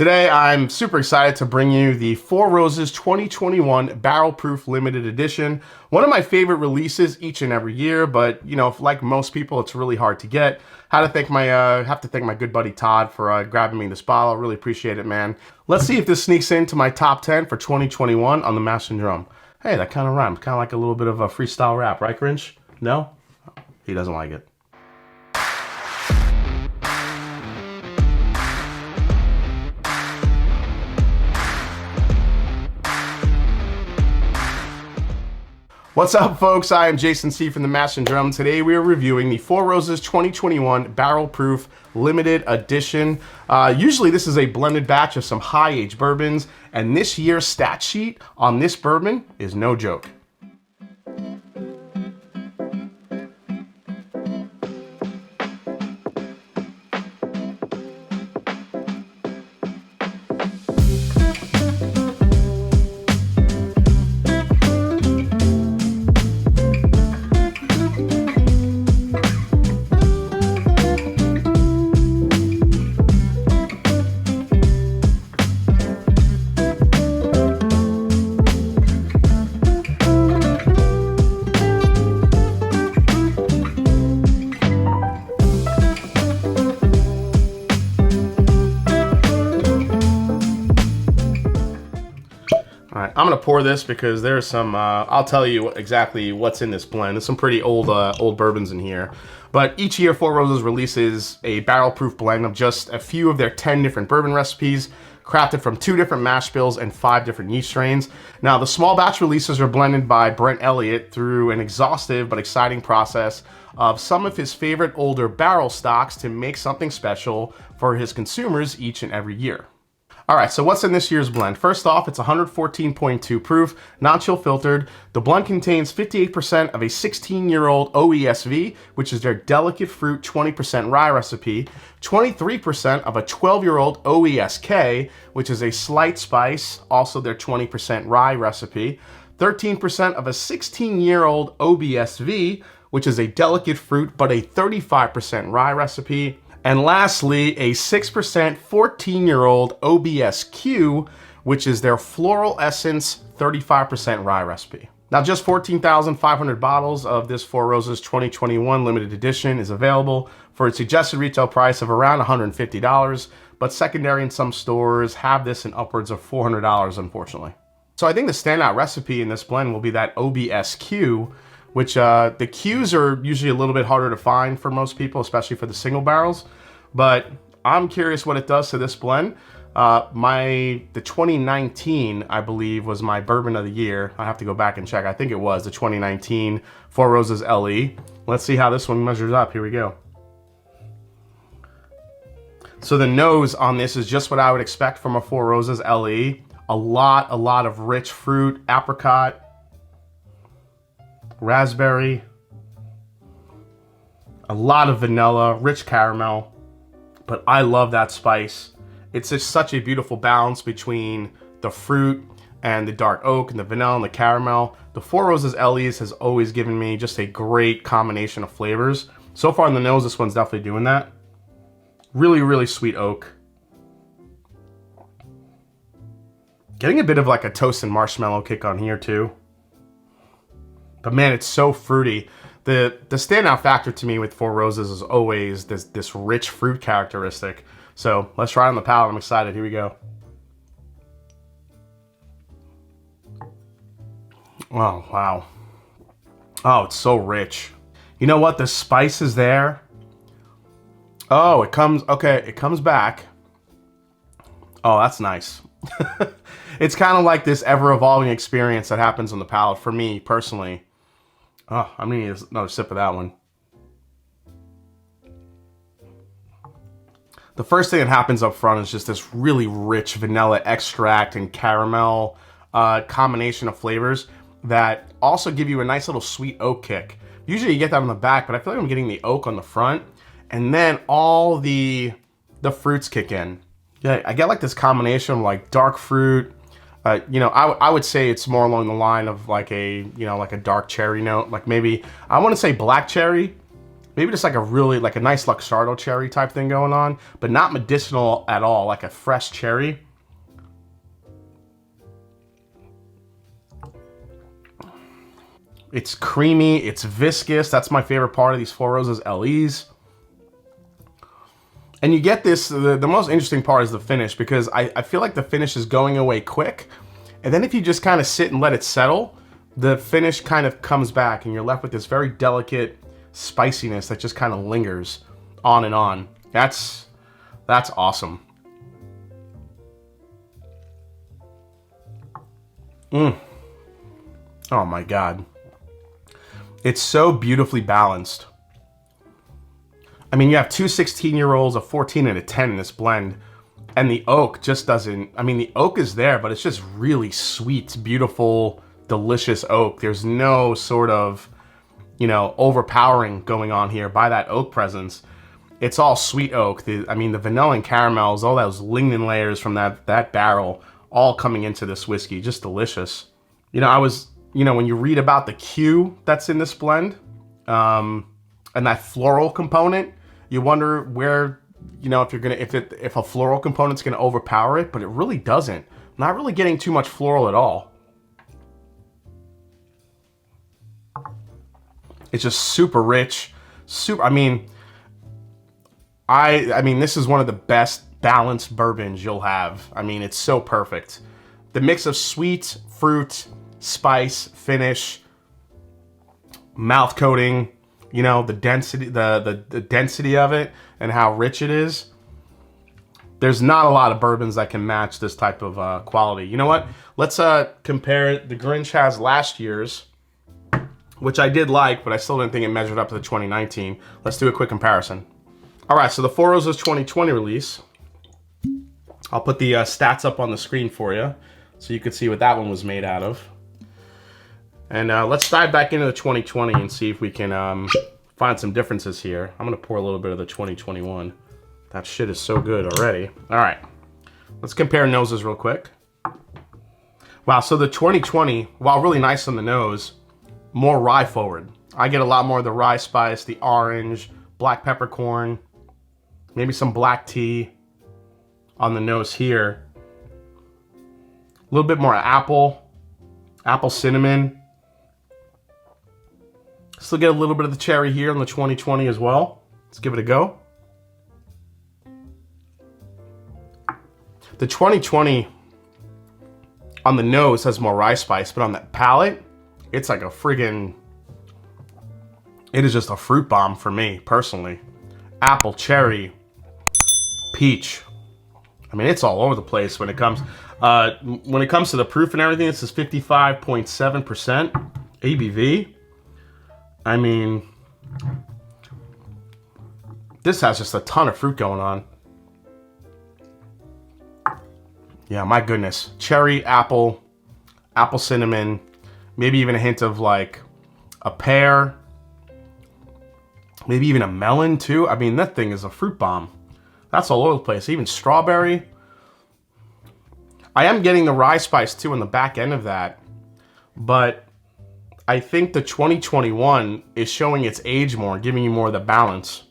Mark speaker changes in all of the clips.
Speaker 1: Today, I'm super excited to bring you the Four Roses 2021 Barrel Proof Limited Edition. One of my favorite releases each and every year, but you know, like most people, it's really hard to get. Have to thank my good buddy Todd for grabbing me this bottle. Really appreciate it, man. Let's see if this sneaks into my top 10 for 2021 on the Mash and Drum. Hey, that kind of rhymes. Kind of like a little bit of a freestyle rap, right, Grinch? No? He doesn't like it. What's up, folks? I am Jason C. from the Mash and Drum. Today we are reviewing the Four Roses 2021 Barrel Proof Limited Edition. Usually this is a blended batch of some high-aged bourbons, and this year's stat sheet on this bourbon is no joke. Alright, I'm going to pour this because there's some, I'll tell you exactly what's in this blend. There's some pretty old bourbons in here. But each year, Four Roses releases a barrel-proof blend of just a few of their 10 different bourbon recipes, crafted from 2 different mash bills and 5 different yeast strains. Now, the small batch releases are blended by Brent Elliott through an exhaustive but exciting process of some of his favorite older barrel stocks to make something special for his consumers each and every year. Alright, so what's in this year's blend? First off, it's 114.2 proof, non-chill filtered. The blend contains 58% of a 16-year-old OESV, which is their delicate fruit 20% rye recipe, 23% of a 12-year-old OESK, which is a slight spice, also their 20% rye recipe, 13% of a 16-year-old OBSV, which is a delicate fruit but a 35% rye recipe, and lastly, a 6% 14-year-old OBSQ, which is their floral essence 35% rye recipe. Now, just 14,500 bottles of this Four Roses 2021 limited edition is available for its suggested retail price of around $150, but secondary in some stores have this in upwards of $400, unfortunately. So I think the standout recipe in this blend will be that OBSQ, which the Qs are usually a little bit harder to find for most people, especially for the single barrels. But I'm curious what it does to this blend. The 2019, I believe, was my bourbon of the year. I have to go back and check. I think it was the 2019 Four Roses LE. Let's see how this one measures up. Here we go. So the nose on this is just what I would expect from a Four Roses LE. A lot of rich fruit, apricot, raspberry, a lot of vanilla, rich caramel, but I love that spice. It's just such a beautiful balance between the fruit and the dark oak and the vanilla and the caramel. The Four Roses LEs has always given me just a great combination of flavors. So far in the nose, this one's definitely doing that. Really sweet oak. Getting a bit of like a toast and marshmallow kick on here too. But man, it's so fruity. The standout factor to me with Four Roses is always this rich fruit characteristic. So let's try it on the palate. I'm excited. Here we go. Oh, wow. Oh, it's so rich. You know what? The spice is there. Oh, it comes back. Oh, that's nice. It's kind of like this ever-evolving experience that happens on the palate for me personally. Oh, I'm gonna need another sip of that one. The first thing that happens up front is just this really rich vanilla extract and caramel combination of flavors that also give you a nice little sweet oak kick. Usually you get that on the back, but I feel like I'm getting the oak on the front, and then all the fruits kick in. Yeah, I get like this combination of like dark fruit. You know, I would say it's more along the line of like a, you know, like a dark cherry note. Like maybe, I want to say black cherry, Maybe just like a really, like a nice Luxardo cherry type thing going on, but not medicinal at all, like a fresh cherry. It's creamy, it's viscous. That's my favorite part of these Four Roses LEs. And you get this, the most interesting part is the finish, because I feel like the finish is going away quick. And then if you just kind of sit and let it settle, the finish kind of comes back and you're left with this very delicate spiciness that just kind of lingers on and on. That's awesome. Oh my God. It's so beautifully balanced. I mean, you have two 16-year-olds, a 14 and a 10 in this blend, and the oak just doesn't, I mean, the oak is there, but it's just really sweet, beautiful, delicious oak. There's no sort of, you know, overpowering going on here by that oak presence. It's all sweet oak. I mean, the vanilla and caramels, all those lignin layers from that barrel, all coming into this whiskey, just delicious. You know, when you read about the Q that's in this blend, and that floral component, you wonder where, you know, if a floral component's gonna overpower it, but it really doesn't. Not really getting too much floral at all. It's just super rich, I mean, this is one of the best balanced bourbons you'll have. I mean, it's so perfect. The mix of sweet, fruit, spice, finish, mouth coating, you know, the density, the density of it and how rich it is. There's not a lot of bourbons that can match this type of quality. You know what? Let's compare it. The Grinch has last year's, which I did like, but I still didn't think it measured up to the 2019. Let's do a quick comparison. All right, so the Four Roses 2020 release. I'll put the stats up on the screen for you so you can see what that one was made out of. And let's dive back into the 2020 and see if we can find some differences here. I'm gonna pour a little bit of the 2021. That shit is so good already. All right, let's compare noses real quick. Wow, so the 2020, while really nice on the nose, more rye forward. I get a lot more of the rye spice, the orange, black peppercorn, maybe some black tea on the nose here. A little bit more apple cinnamon. Still get a little bit of the cherry here on the 2020 as well. Let's give it a go. The 2020 on the nose has more rye spice, but on the palate, it's like a friggin', it is just a fruit bomb for me, personally. Apple, cherry, peach. I mean, it's all over the place when it comes to the proof and everything. This is 55.7% ABV. I mean, this has just a ton of fruit going on. Yeah, my goodness. Cherry, apple cinnamon, maybe even a hint of like a pear, maybe even a melon too. I mean, that thing is a fruit bomb. That's all over the place. Even strawberry. I am getting the rye spice too on the back end of that, but I think the 2021 is showing its age more, giving you more of the balance.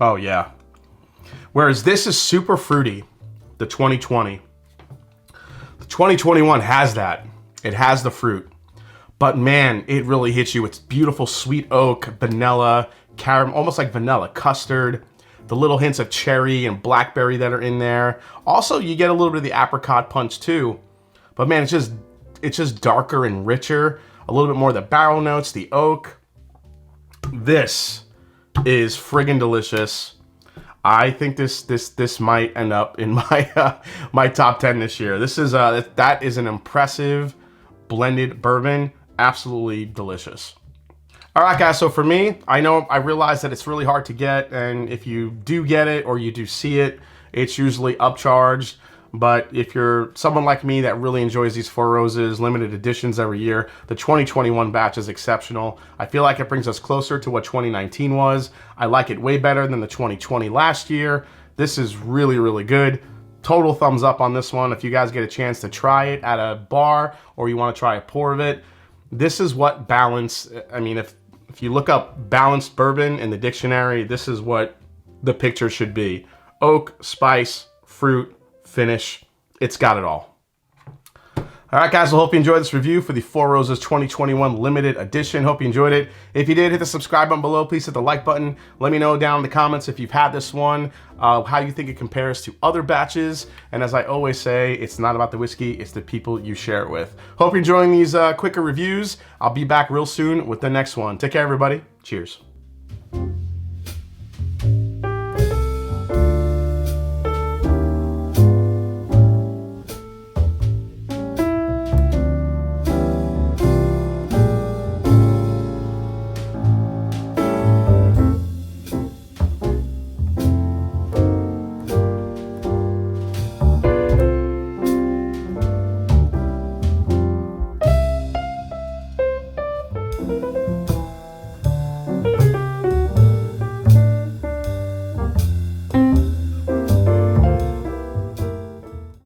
Speaker 1: Oh yeah. Whereas this is super fruity, the 2020. The 2021 has that. It has the fruit. But man, it really hits you. It's beautiful sweet oak, vanilla, caramel, almost like vanilla custard. The little hints of cherry and blackberry that are in there. Also, you get a little bit of the apricot punch too. But man, it's just darker and richer. A little bit more of the barrel notes, the oak. This is friggin' delicious. I think this might end up in my my top 10 this year. This is that is an impressive blended bourbon. Absolutely delicious. All right, guys. So for me, I realize that it's really hard to get, and if you do get it or you do see it, it's usually upcharged. But if you're someone like me that really enjoys these Four Roses limited editions every year, the 2021 batch is exceptional. I feel like it brings us closer to what 2019 was. I like it way better than the 2020 last year. This is really, really good. Total thumbs up on this one. If you guys get a chance to try it at a bar or you want to try a pour of it, This is what balance, I mean, if you look up balanced bourbon in the dictionary, this is what the picture should be. Oak, spice, fruit, finish. It's got it all. All right, guys, I hope you enjoyed this review for the Four Roses 2021 limited edition. Hope you enjoyed it. If you did, hit the subscribe button below. Please hit the like button. Let me know down in the comments if you've had this one, how you think it compares to other batches. And as I always say, it's not about the whiskey, it's the people you share it with. Hope you're enjoying these quicker reviews. I'll be back real soon with the next one. Take care, everybody. Cheers.